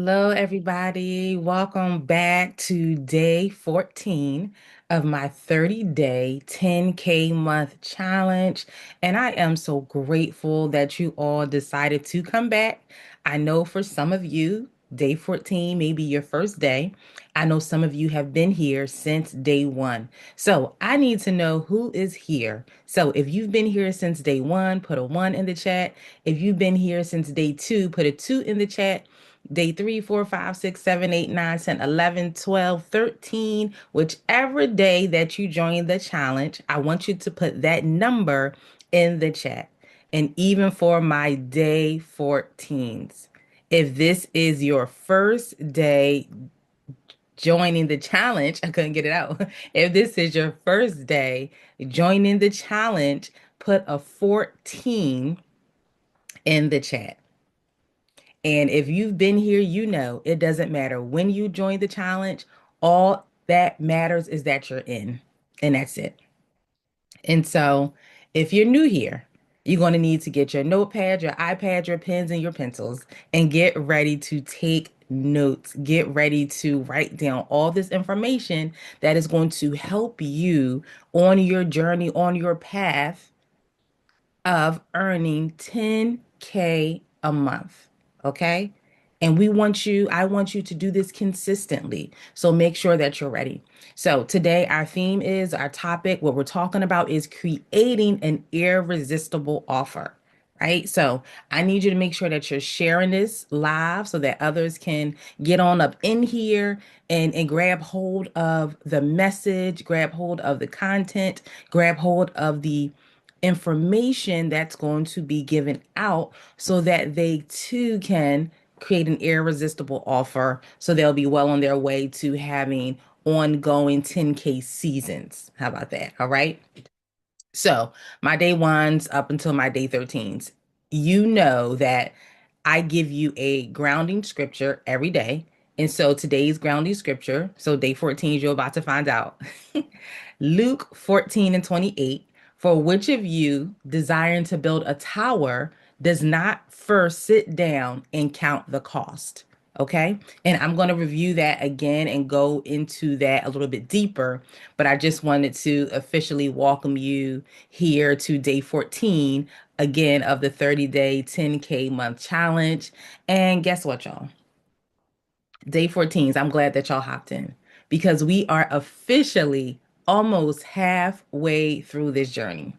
Hello, everybody. Welcome back to day 14 of my 30-day 10K month challenge. And I am so grateful that you all decided to come back. I know for some of you, day 14 may be your first day. I know some of you have been here since day one. So I need to know who is here. So if you've been here since day one, put a one in the chat. If you've been here since day two, put a two in the chat. Day 3, 4, 5, 6, 7, 8, 9, 10, 11, 12, 13, whichever day that you join the challenge, I want you to put that number in the chat. And even for my day 14s, if this is your first day joining the challenge, I couldn't get it out. If this is your first day joining the challenge, put a 14 in the chat. And if you've been here, you know it doesn't matter when you join the challenge. All that matters is that you're in, and that's it. And so, if you're new here, you're going to need to get your notepad, your iPad, your pens, and your pencils, and get ready to take notes. Get ready to write down all this information that is going to help you on your journey, on your path of earning 10K a month. Okay. And I want you to do this consistently. So make sure that you're ready. So today, our topic, what we're talking about is creating an irresistible offer, right? So I need you to make sure that you're sharing this live so that others can get on up in here and grab hold of the message, grab hold of the content, grab hold of the information that's going to be given out so that they too can create an irresistible offer so they'll be well on their way to having ongoing 10K seasons. How about that? All right. So my day ones up until my day 13s, you know that I give you a grounding scripture every day. And so today's grounding scripture, so day 14, you're about to find out. Luke 14 and 28, for which of you desiring to build a tower does not first sit down and count the cost? Okay. And I'm going to review that again and go into that a little bit deeper. But I just wanted to officially welcome you here to day 14 again of the 30-day 10K month challenge. And guess what, y'all? Day 14s, I'm glad that y'all hopped in because we are officially almost halfway through this journey.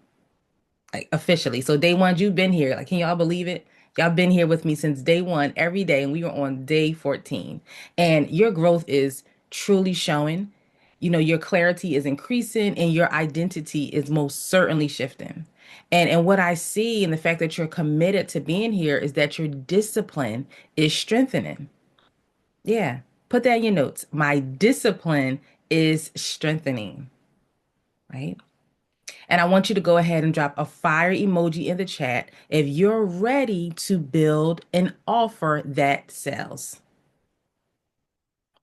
Like officially. So day one, you've been here. Like, can y'all believe it? Y'all been here with me since day one, every day, and we were on day 14. And your growth is truly showing. You know, your clarity is increasing and your identity is most certainly shifting. And what I see and the fact that you're committed to being here is that your discipline is strengthening. Yeah. Put that in your notes. My discipline is strengthening, right? And I want you to go ahead and drop a fire emoji in the chat if you're ready to build an offer that sells.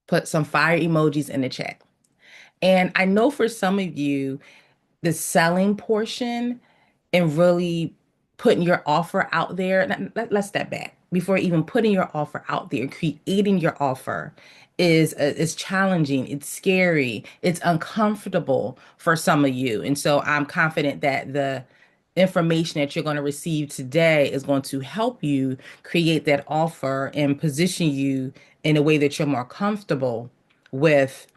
Put some fire emojis in the chat. And I know for some of you, the selling portion and really putting your offer out there. Let's step back. Before even putting your offer out there, creating your offer is challenging. It's scary. It's uncomfortable for some of you. And so I'm confident that the information that you're going to receive today is going to help you create that offer and position you in a way that you're more comfortable with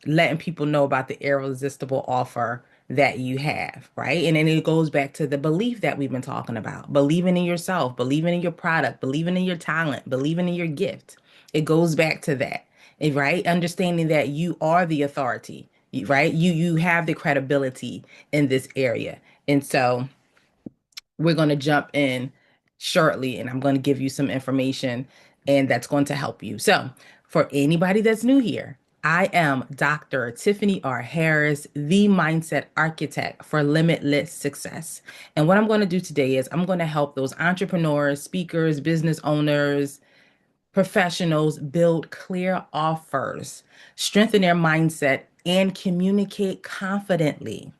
letting people know about the irresistible offer that you have, right? And then it goes back to the belief that we've been talking about, believing in yourself, believing in your product, believing in your talent, believing in your gift. It goes back to that, right? Understanding that you are the authority, right? You have the credibility in this area. And so we're going to jump in shortly and I'm going to give you some information and that's going to help you. So, for anybody that's new here, I am Dr. Tiffany R. Harris, the mindset architect for limitless success. And what I'm going to do today is I'm going to help those entrepreneurs, speakers, business owners, professionals build clear offers, strengthen their mindset, and communicate confidently,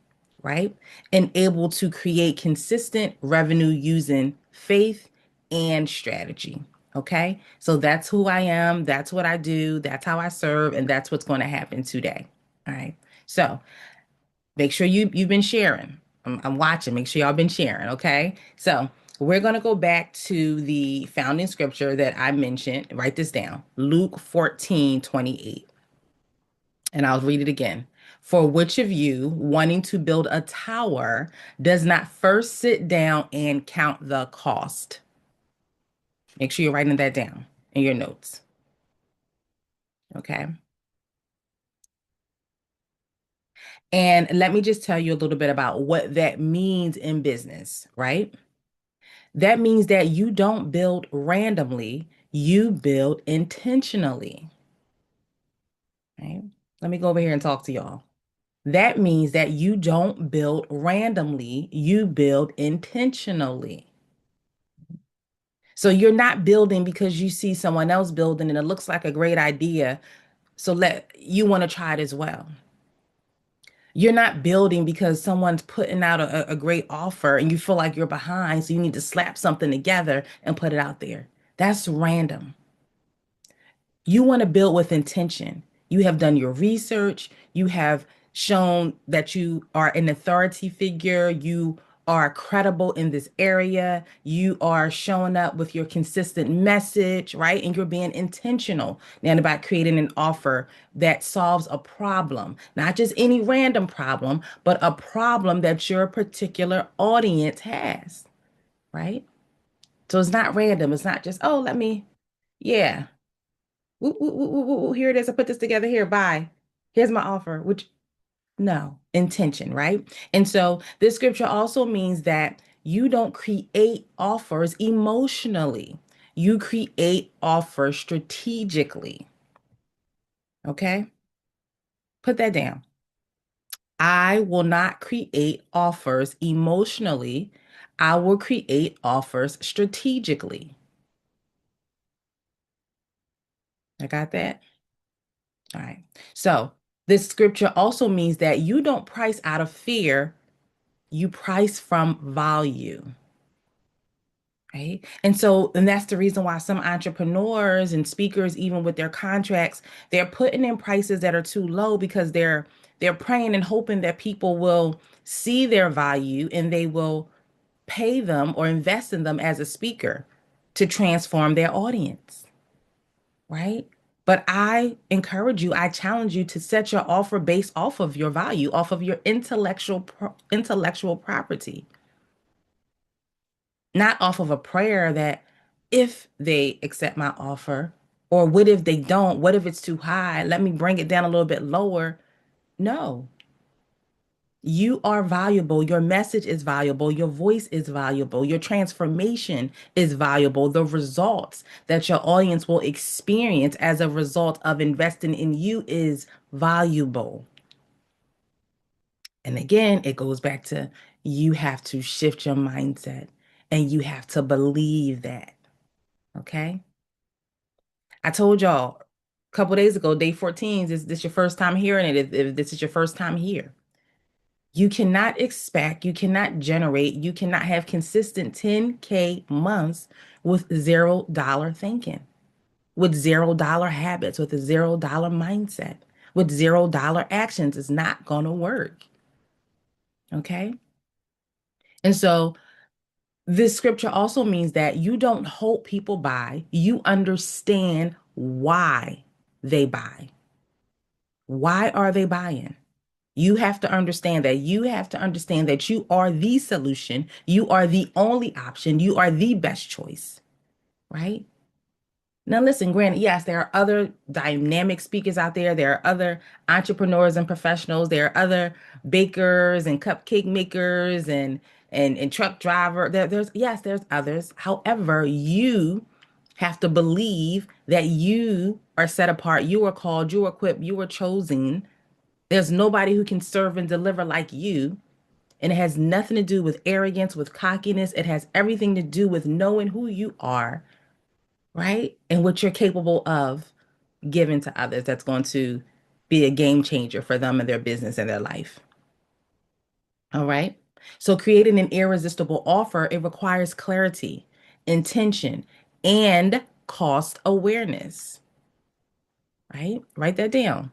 right? And able to create consistent revenue using faith and strategy. Okay. So that's who I am. That's what I do. That's how I serve. And that's what's going to happen today. All right. So make sure you've been sharing. I'm watching. Make sure y'all been sharing. Okay. So we're going to go back to the founding scripture that I mentioned. Write this down. Luke 14:28. And I'll read it again. For which of you wanting to build a tower does not first sit down and count the cost? Make sure you're writing that down in your notes. Okay. And let me just tell you a little bit about what that means in business, right? That means that you don't build randomly, you build intentionally, right? Let me go over here and talk to y'all. That means that you don't build randomly, you build intentionally. So you're not building because you see someone else building and it looks like a great idea. So let you want to try it as well. You're not building because someone's putting out a great offer and you feel like you're behind. So you need to slap something together and put it out there. That's random. You want to build with intention. You have done your research. You have shown that you are an authority figure. You are credible in this area. You are showing up with your consistent message, right? And you're being intentional and about creating an offer that solves a problem, not just any random problem, but a problem that your particular audience has, right? So it's not random. It's not just, oh, yeah. Ooh, ooh, ooh, ooh, ooh, here it is. I put this together here. Bye. Here's my offer, which no, intention, right? And so this scripture also means that you don't create offers emotionally. You create offers strategically. Okay? Put that down. I will not create offers emotionally. I will create offers strategically. I got that? All right. So this scripture also means that you don't price out of fear, you price from value, right? And that's the reason why some entrepreneurs and speakers, even with their contracts, they're putting in prices that are too low because they're praying and hoping that people will see their value and they will pay them or invest in them as a speaker to transform their audience, right? But I encourage you, I challenge you to set your offer based off of your value, off of your intellectual property, not off of a prayer that if they accept my offer, or what if they don't? What if it's too high? Let me bring it down a little bit lower. No, you are valuable. Your message is valuable. Your voice is valuable. Your transformation is valuable. The results that your audience will experience as a result of investing in you is valuable. And again, it goes back to you have to shift your mindset and you have to believe that. Okay. I told y'all a couple days ago, day 14, is this your first time hearing it? If this is your first time here, you cannot expect, you cannot generate, you cannot have consistent 10K months with $0 thinking, with $0 habits, with a $0 mindset, with $0 actions. It's not going to work. Okay. And so this scripture also means that you don't hope people buy, you understand why they buy. Why are they buying? You have to understand that. You have to understand that you are the solution. You are the only option. You are the best choice, right? Now, listen, granted, yes, there are other dynamic speakers out there. There are other entrepreneurs and professionals. There are other bakers and cupcake makers and truck driver. There's others. However, you have to believe that you are set apart. You are called. You are equipped. You are chosen. There's nobody who can serve and deliver like you. And it has nothing to do with arrogance, with cockiness. It has everything to do with knowing who you are, right? And what you're capable of giving to others that's going to be a game changer for them and their business and their life. All right. So creating an irresistible offer, it requires clarity, intention, and cost awareness, right? Write that down.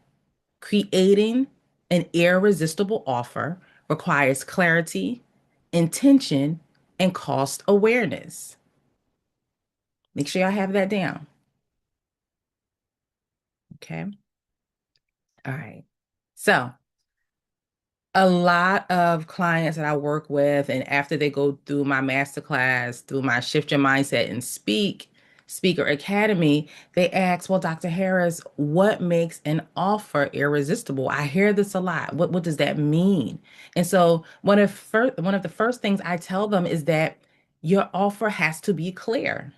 Creating an irresistible offer requires clarity, intention, and cost awareness. Make sure y'all have that down. Okay. All right. So, a lot of clients that I work with, and after they go through my masterclass, through my Shift Your Mindset and Speaker Academy, they ask, well, Dr. Harris, what makes an offer irresistible? I hear this a lot. What does that mean? And so one of the first things I tell them is that your offer has to be clear,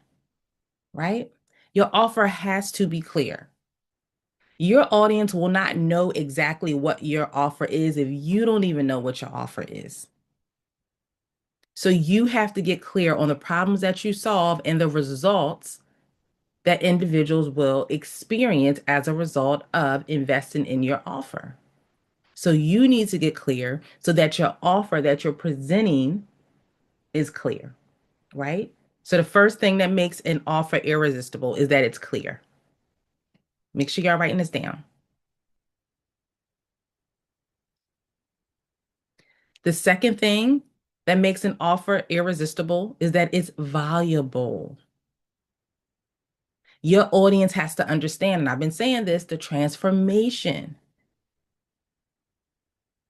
right? Your offer has to be clear. Your audience will not know exactly what your offer is if you don't even know what your offer is. So you have to get clear on the problems that you solve and the results that individuals will experience as a result of investing in your offer. So you need to get clear so that your offer that you're presenting is clear, right? So the first thing that makes an offer irresistible is that it's clear. Make sure y'all writing this down. The second thing that makes an offer irresistible is that it's valuable. Your audience has to understand, and I've been saying this, the transformation.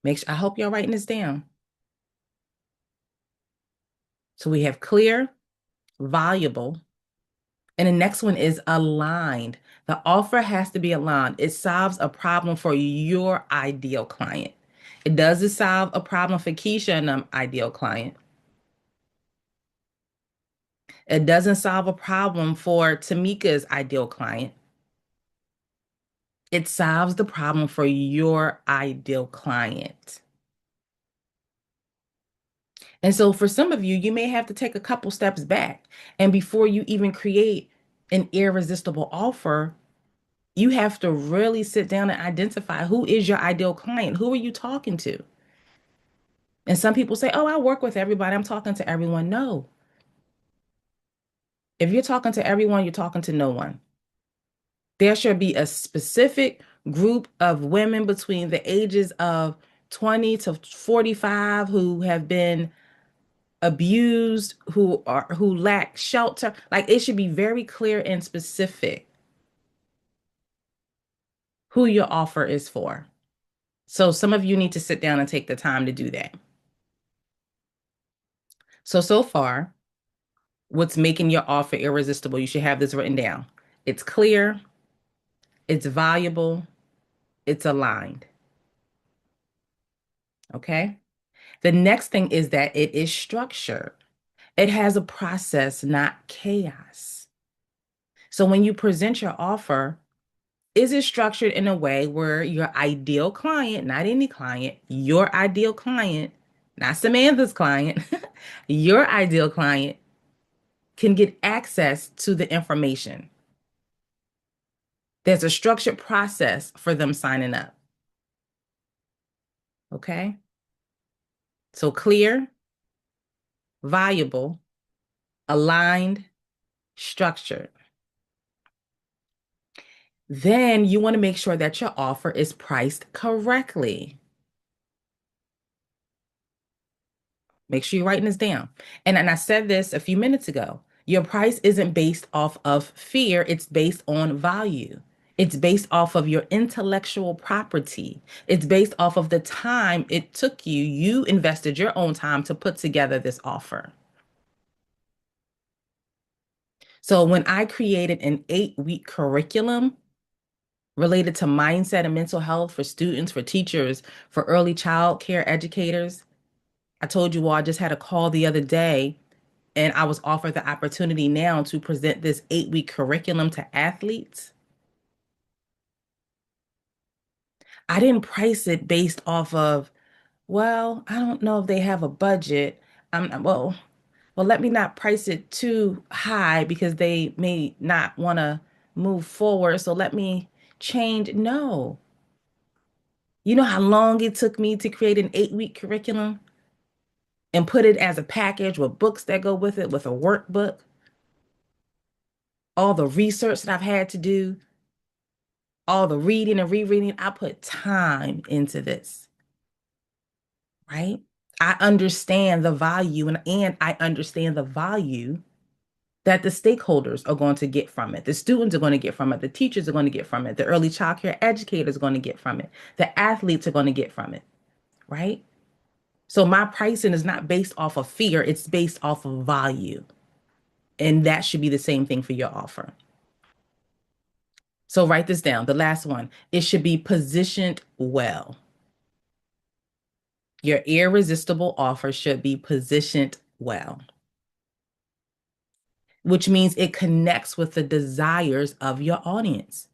Make sure, I hope y'all writing this down. So we have clear, valuable, and the next one is aligned. The offer has to be aligned. It solves a problem for your ideal client. It doesn't solve a problem for Keisha and ideal client. It doesn't solve a problem for Tamika's ideal client. It solves the problem for your ideal client. And so for some of you, you may have to take a couple steps back. And before you even create an irresistible offer, you have to really sit down and identify who is your ideal client? Who are you talking to? And some people say, oh, I work with everybody. I'm talking to everyone. No. If you're talking to everyone, you're talking to no one. There should be a specific group of women between the ages of 20 to 45 who have been abused, who lack shelter. Like it should be very clear and specific who your offer is for. So some of you need to sit down and take the time to do that. So far, what's making your offer irresistible? You should have this written down. It's clear, it's valuable, it's aligned. Okay. The next thing is that it is structured. It has a process, not chaos. So when you present your offer, is it structured in a way where your ideal client, not any client, your ideal client, not Samantha's client, your ideal client can get access to the information? There's a structured process for them signing up. Okay. So clear, valuable, aligned, structured. Then you want to make sure that your offer is priced correctly. Make sure you're writing this down. And I said this a few minutes ago. Your price isn't based off of fear, it's based on value. It's based off of your intellectual property. It's based off of the time it took you. You invested your own time to put together this offer. So when I created an 8-week curriculum related to mindset and mental health for students, for teachers, for early child care educators, I told you all I just had a call the other day and I was offered the opportunity now to present this 8-week curriculum to athletes. I didn't price it based off of, well, I don't know if they have a budget. Let me not price it too high because they may not want to move forward. So let me change. No. You know how long it took me to create an 8-week curriculum and put it as a package with books that go with it, with a workbook? all the research that I've had to do, all the reading and rereading. I put time into this, right? I understand the value and I understand the value that the stakeholders are going to get from it. The students are going to get from it. The teachers are going to get from it. The early child care educators are going to get from it. The athletes are going to get from it, right? So my pricing is not based off of fear, it's based off of value. And that should be the same thing for your offer. So write this down. The last one, it should be positioned well. Your irresistible offer should be positioned well, which means it connects with the desires of your audience.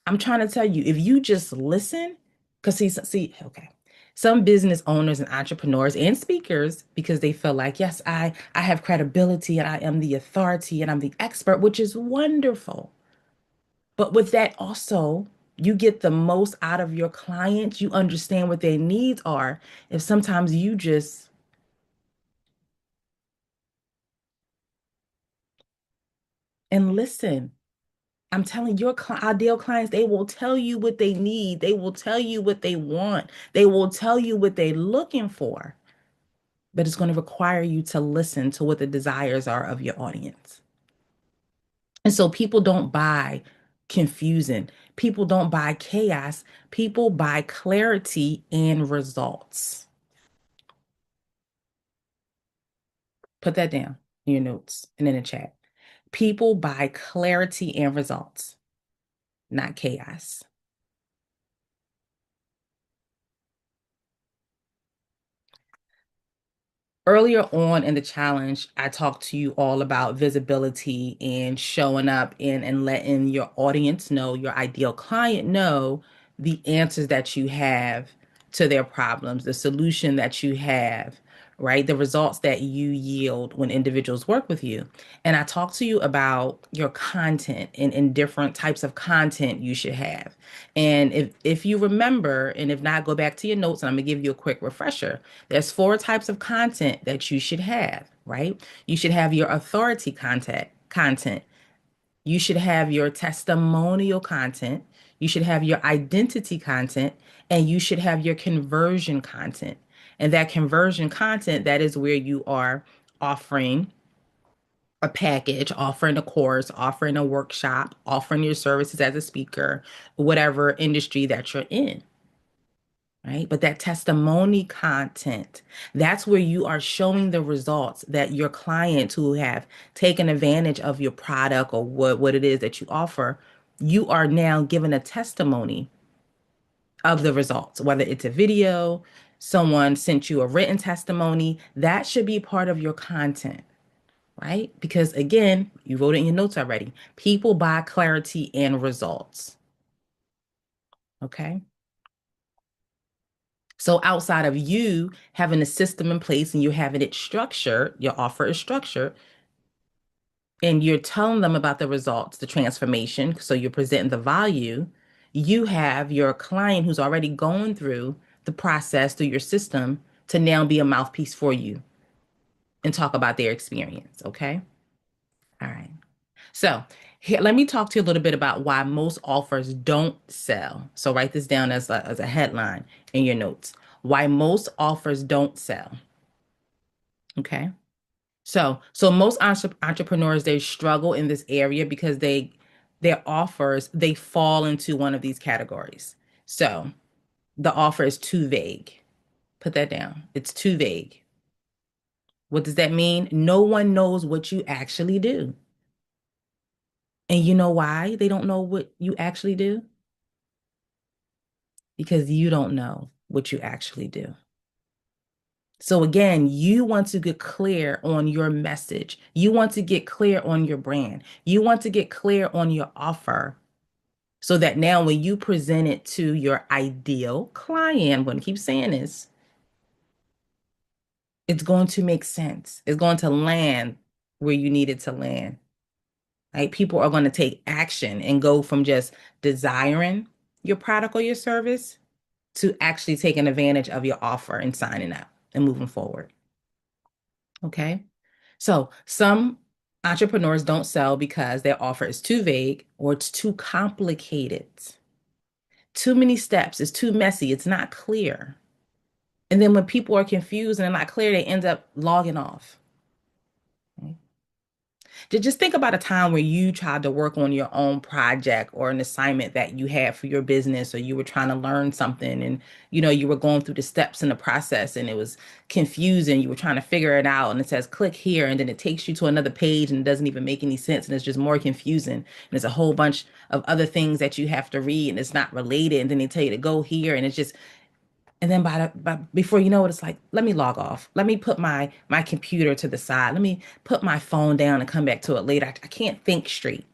I'm trying to tell you, if you just listen, because okay. Some business owners and entrepreneurs and speakers, because they feel like, yes, I have credibility and I am the authority and I'm the expert, which is wonderful. But with that also, you get the most out of your clients. You understand what their needs are. If sometimes you just and listen. I'm telling your ideal clients, they will tell you what they need. They will tell you what they want. They will tell you what they're looking for. But it's going to require you to listen to what the desires are of your audience. And so people don't buy confusion. People don't buy chaos. People buy clarity and results. Put that down in your notes and in the chat. People buy clarity and results, not chaos. Earlier on in the challenge, I talked to you all about visibility and showing up and letting your audience know, your ideal client know the answers that you have to their problems, the solution that you have, right? The results that you yield when individuals work with you. And I talked to you about your content and different types of content you should have. And if you remember, and if not, go back to your notes and I'm gonna give you a quick refresher. There's four types of content that you should have, right? You should have your authority content. You should have your testimonial content. You should have your identity content, and you should have your conversion content. And that conversion content, that is where you are offering a package, offering a course, offering a workshop, offering your services as a speaker, whatever industry that you're in, right? But that testimony content, that's where you are showing the results that your clients who have taken advantage of your product or what it is that you offer, you are now giving a testimony of the results, whether it's a video, someone sent you a written testimony, that should be part of your content, right? Because again, you wrote it in your notes already. People buy clarity and results. Okay. So outside of you having a system in place and you having it structured, your offer is structured, and you're telling them about the results, the transformation. So you're presenting the value. You have your client who's already gone through the process through your system to now be a mouthpiece for you and talk about their experience. Okay. All right. So here, let me talk to you a little bit about why most offers don't sell. So write this down as a headline in your notes. Why most offers don't sell. Okay. So most entrepreneurs, they struggle in this area because their offers, they fall into one of these categories. So the offer is too vague. Put that down. It's too vague. What does that mean? No one knows what you actually do. And you know why they don't know what you actually do? Because you don't know what you actually do. So again, you want to get clear on your message. You want to get clear on your brand. You want to get clear on your offer so that now when you present it to your ideal client, I'm going to keep saying this, it's going to make sense. It's going to land where you need it to land. Right? People are going to take action and go from just desiring your product or your service to actually taking advantage of your offer and signing up and moving forward. Okay. So some Entrepreneurs don't sell because their offer is too vague or it's too complicated. Too many steps, it's too messy, it's not clear. And then when people are confused and they're not clear, they end up logging off. Just think about a time where you tried to work on your own project or an assignment that you had for your business, or you were trying to learn something and you were going through the steps in the process and it was confusing. You were trying to figure it out and it says click here and then it takes you to another page and it doesn't even make any sense and it's just more confusing. And there's a whole bunch of other things that you have to read and it's not related. And then they tell you to go here and it's just and then before you know it, it's like, let me log off. Let me put my computer to the side. Let me put my phone down and come back to it later. I can't think straight,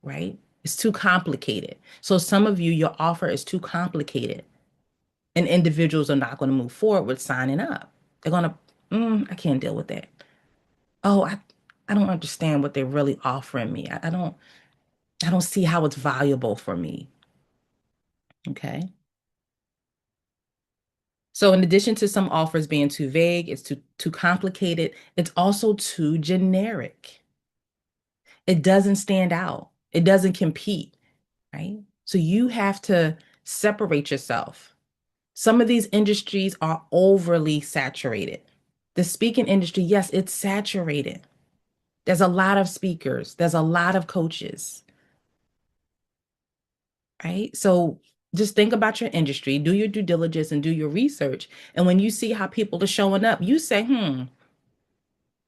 right? It's too complicated. So some of you, your offer is too complicated, and individuals are not going to move forward with signing up. They're going to, I can't deal with that. Oh, I don't understand what they're really offering me. I don't see how it's valuable for me. Okay. So in addition to some offers being too vague, it's too complicated, it's also too generic. It doesn't stand out. It doesn't compete, right? So you have to separate yourself. Some of these industries are overly saturated. The speaking industry, yes, it's saturated. There's a lot of speakers, there's a lot of coaches, right? So just think about your industry, do your due diligence and do your research. And when you see how people are showing up, you say,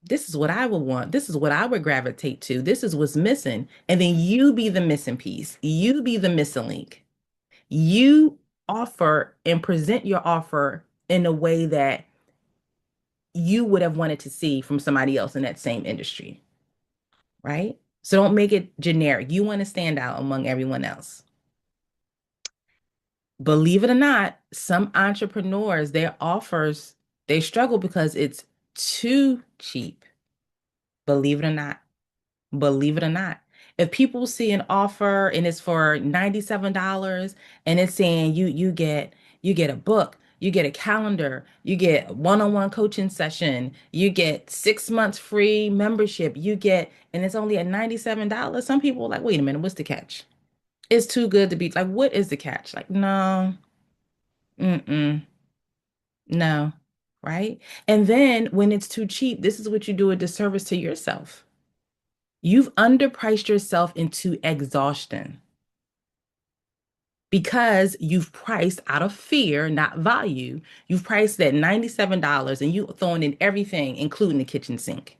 this is what I would want. This is what I would gravitate to. This is what's missing. And then you be the missing piece. You be the missing link. You offer and present your offer in a way that you would have wanted to see from somebody else in that same industry, right? So don't make it generic. You want to stand out among everyone else. Believe it or not, some entrepreneurs, their offers, they struggle because it's too cheap. Believe it or not. Believe it or not. If people see an offer and it's for $97 and it's saying you get a book, you get a calendar, you get one-on-one coaching session, you get 6 months free membership, and it's only at $97, some people are like, wait a minute, what's the catch? It's too good to be like, what is the catch? Like, no, mm-mm, no, right? And then when it's too cheap, this is what you do a disservice to yourself. You've underpriced yourself into exhaustion because you've priced out of fear, not value. You've priced at $97 and you throwing in everything, including the kitchen sink.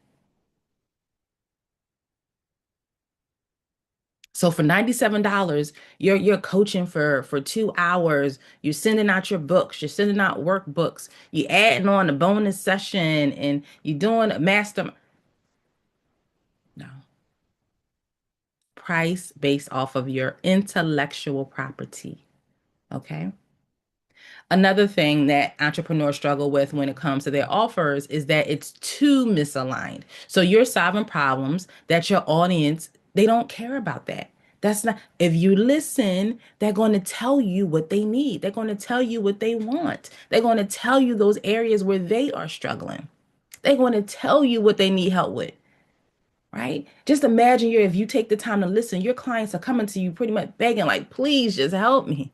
So for $97, you're coaching for 2 hours. You're sending out your books. You're sending out workbooks. You're adding on a bonus session and you're doing a master. No, price based off of your intellectual property. Okay. Another thing that entrepreneurs struggle with when it comes to their offers is that it's too misaligned. So you're solving problems that your audience, they don't care about that. That's not, if you listen, they're going to tell you what they need. They're going to tell you what they want. They're going to tell you those areas where they are struggling. They're going to tell you what they need help with, right? Just imagine if you take the time to listen, your clients are coming to you pretty much begging, like, please just help me.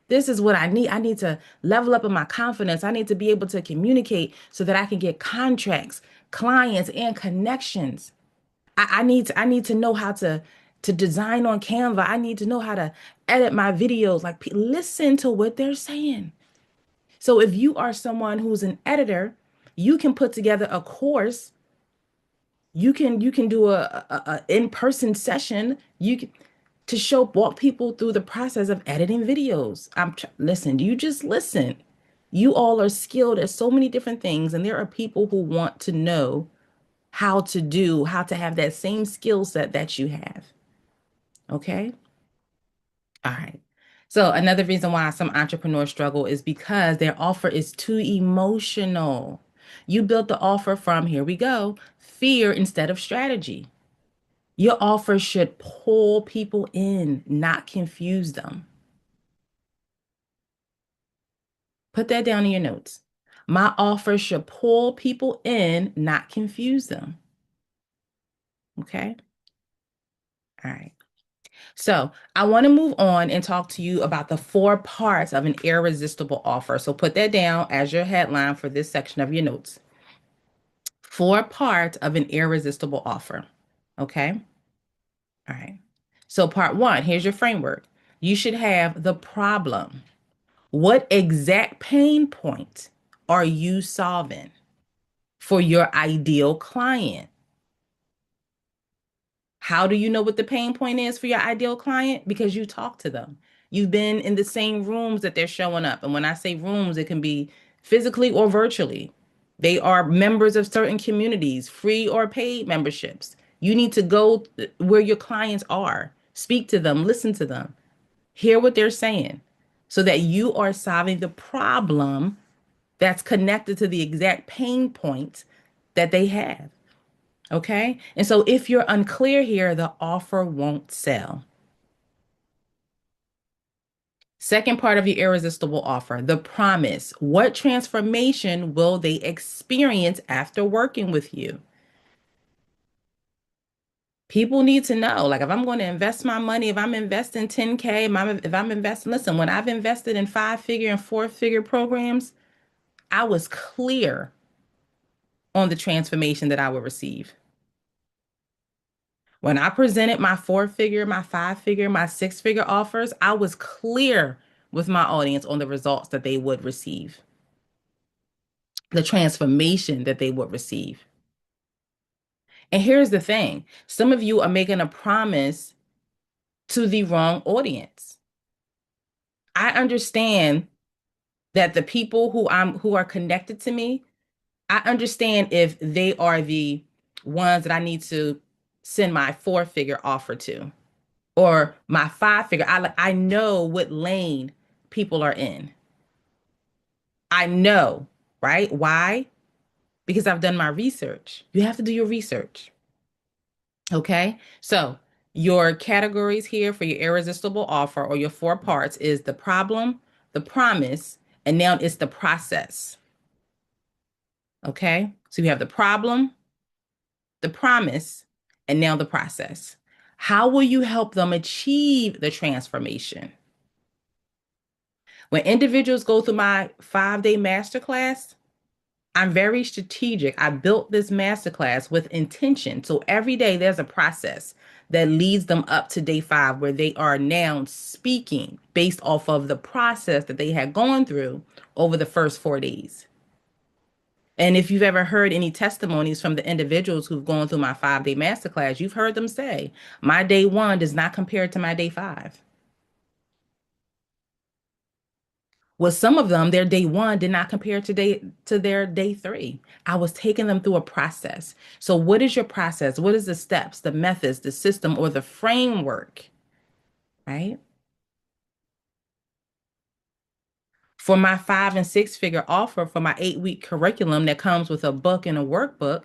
This is what I need. I need to level up in my confidence. I need to be able to communicate so that I can get contracts, clients, and connections. I need to know how to design on Canva. I need to know how to edit my videos. Like listen to what they're saying. So if you are someone who's an editor, you can put together a course. You can do a in-person session. You can to show walk people through the process of editing videos. Listen, you just listen. You all are skilled at so many different things, and there are people who want to know how to have that same skill set that you have. Okay? All right. So another reason why some entrepreneurs struggle is because their offer is too emotional. You built the offer from, here we go, fear instead of strategy. Your offer should pull people in, not confuse them. Put that down in your notes. My offer should pull people in, not confuse them. Okay. All right. So I want to move on and talk to you about the four parts of an irresistible offer. So put that down as your headline for this section of your notes. Four parts of an irresistible offer. Okay. All right. So part one, here's your framework. You should have the problem. What exact pain point are you solving for your ideal client? How do you know what the pain point is for your ideal client? Because you talk to them. You've been in the same rooms that they're showing up. And when I say rooms, it can be physically or virtually. They are members of certain communities, free or paid memberships. You need to go where your clients are, speak to them, listen to them, hear what they're saying, so that you are solving the problem that's connected to the exact pain point that they have. Okay. And so if you're unclear here, the offer won't sell. Second part of your irresistible offer, the promise. What transformation will they experience after working with you? People need to know, like, if I'm going to invest my money, if I'm investing 10K, if I'm investing, listen, when I've invested in five-figure and four-figure programs, I was clear on the transformation that I would receive. When I presented my four-figure, my five-figure, my six-figure offers, I was clear with my audience on the results that they would receive, the transformation that they would receive. And here's the thing, some of you are making a promise to the wrong audience. I understand that the people who are connected to me, I understand if they are the ones that I need to send my four-figure offer to, or my five-figure. I know what lane people are in. I know, right? Why? Because I've done my research. You have to do your research. Okay? So, your categories here for your irresistible offer or your four parts is the problem, the promise, and now it's the process. Okay? So, you have the problem, the promise, and now the process. How will you help them achieve the transformation? When individuals go through my 5-day masterclass, I'm very strategic. I built this masterclass with intention. So every day there's a process that leads them up to day 5, where they are now speaking based off of the process that they had gone through over the first 4 days. And if you've ever heard any testimonies from the individuals who've gone through my 5-day masterclass, you've heard them say, my day 1 does not compare to my day 5. With some of them, their day 1 did not compare to their day 3. I was taking them through a process. So what is your process? What is the steps, the methods, the system, or the framework, right? For my 5 and 6-figure offer for my 8-week curriculum that comes with a book and a workbook,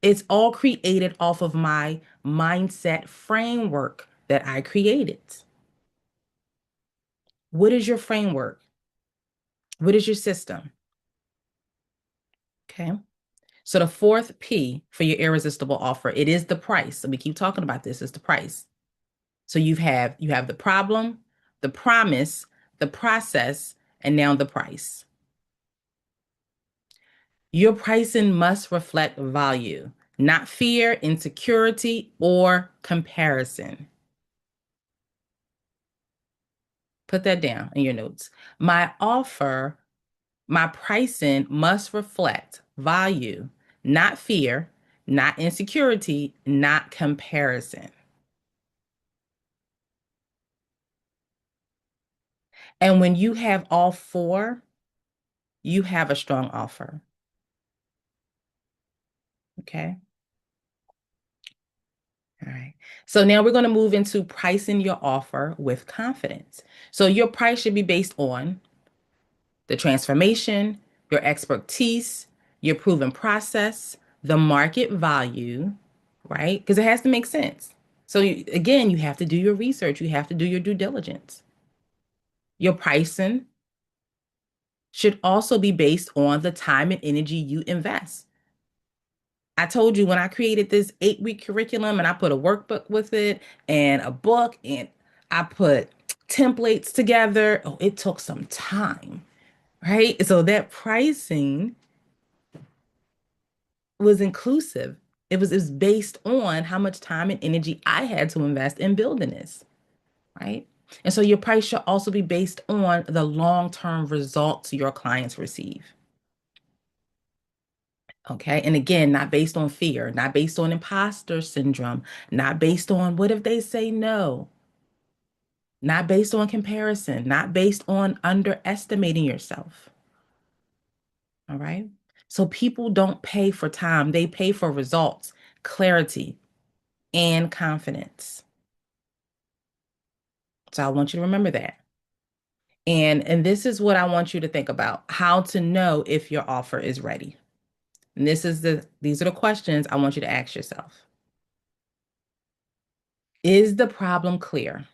it's all created off of my mindset framework that I created. What is your framework? What is your system? Okay. So the fourth P for your irresistible offer, it is the price. So we keep talking about this, it's the price. So you have the problem, the promise, the process, and now the price. Your pricing must reflect value, not fear, insecurity, or comparison. Put that down in your notes. My pricing must reflect value, not fear, not insecurity, not comparison. And when you have all four, you have a strong offer. Okay. All right. So now we're going to move into pricing your offer with confidence. So your price should be based on the transformation, your expertise, your proven process, the market value, right? Because it has to make sense. So again, you have to do your research, you have to do your due diligence. Your pricing should also be based on the time and energy you invest. I told you when I created this 8-week curriculum and I put a workbook with it and a book and I put templates together. Oh, it took some time, right? So that pricing was inclusive. It was based on how much time and energy I had to invest in building this, right? And so your price should also be based on the long-term results your clients receive. Okay. And again, not based on fear, not based on imposter syndrome, not based on what if they say no, not based on comparison, not based on underestimating yourself. All right. So people don't pay for time, they pay for results, clarity, and confidence. So I want you to remember that. And this is what I want you to think about, how to know if your offer is ready. And these are the questions I want you to ask yourself. Is the problem clear?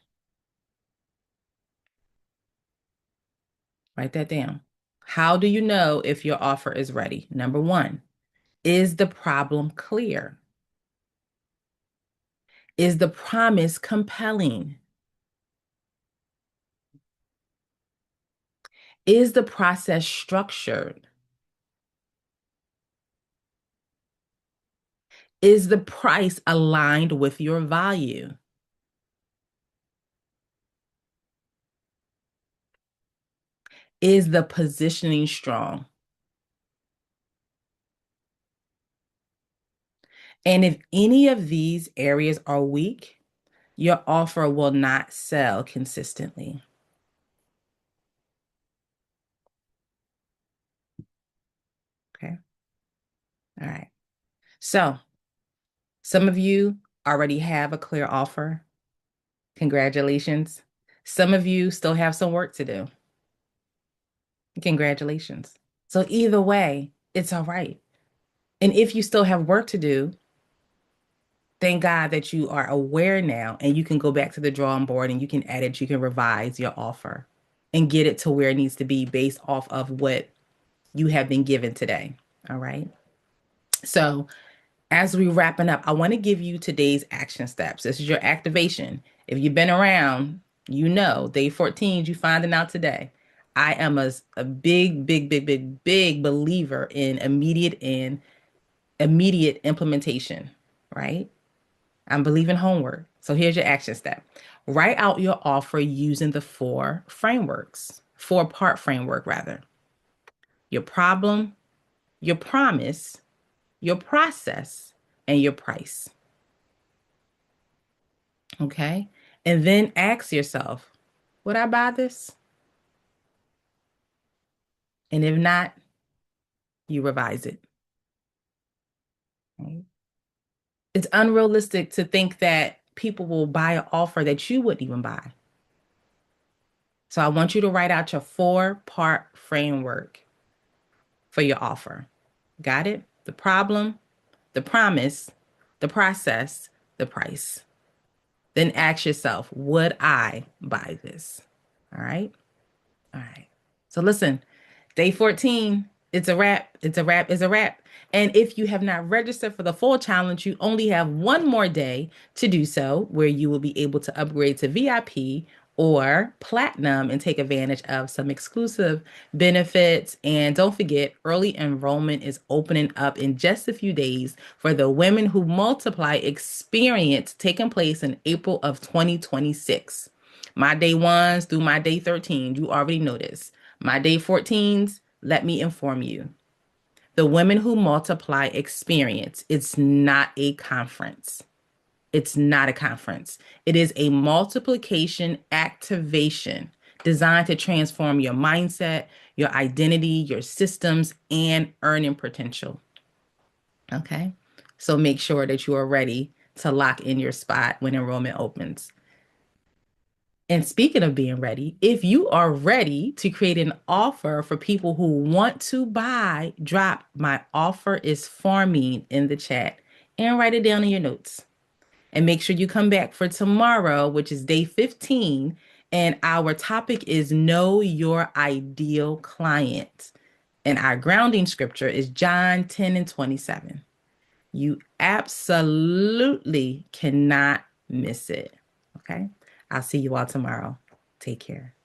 Write that down. How do you know if your offer is ready? Number one, is the problem clear? Is the promise compelling? Is the process structured? Is the price aligned with your value? Is the positioning strong? And if any of these areas are weak, your offer will not sell consistently. Okay. All right. So some of you already have a clear offer. Congratulations. Some of you still have some work to do. Congratulations. So either way, it's all right. And if you still have work to do, thank God that you are aware now and you can go back to the drawing board and you can edit, you can revise your offer and get it to where it needs to be based off of what you have been given today. All right. So as we wrapping up, I want to give you today's action steps. This is your activation. If you've been around, you know, day 14, you finding out today. I am a big, big, big, big, big believer in immediate implementation, right? I'm believing homework. So here's your action step. Write out your offer using the four-part framework rather. Your problem, your promise, your process, and your price. Okay. And then ask yourself, would I buy this? And if not, you revise it. Right? It's unrealistic to think that people will buy an offer that you wouldn't even buy. So I want you to write out your four-part framework for your offer. Got it? The problem, the promise, the process, the price. Then ask yourself, would I buy this? All right. All right. So listen, day 14, it's a wrap. It's a wrap. It's a wrap. And if you have not registered for the full challenge, you only have one more day to do so, where you will be able to upgrade to VIP or platinum and take advantage of some exclusive benefits. And don't forget, early enrollment is opening up in just a few days for the Women Who Multiply experience taking place in April of 2026. My day ones through my day 13, you already know this. My day 14s, let me inform you. The Women Who Multiply experience, it's not a conference. It's not a conference. It is a multiplication activation designed to transform your mindset, your identity, your systems, and earning potential. Okay. So make sure that you are ready to lock in your spot when enrollment opens. And speaking of being ready, if you are ready to create an offer for people who want to buy, drop "my offer is forming" in the chat and write it down in your notes. And make sure you come back for tomorrow, which is day 15. And our topic is know your ideal client. And our grounding scripture is John 10 and 27. You absolutely cannot miss it. Okay. I'll see you all tomorrow. Take care.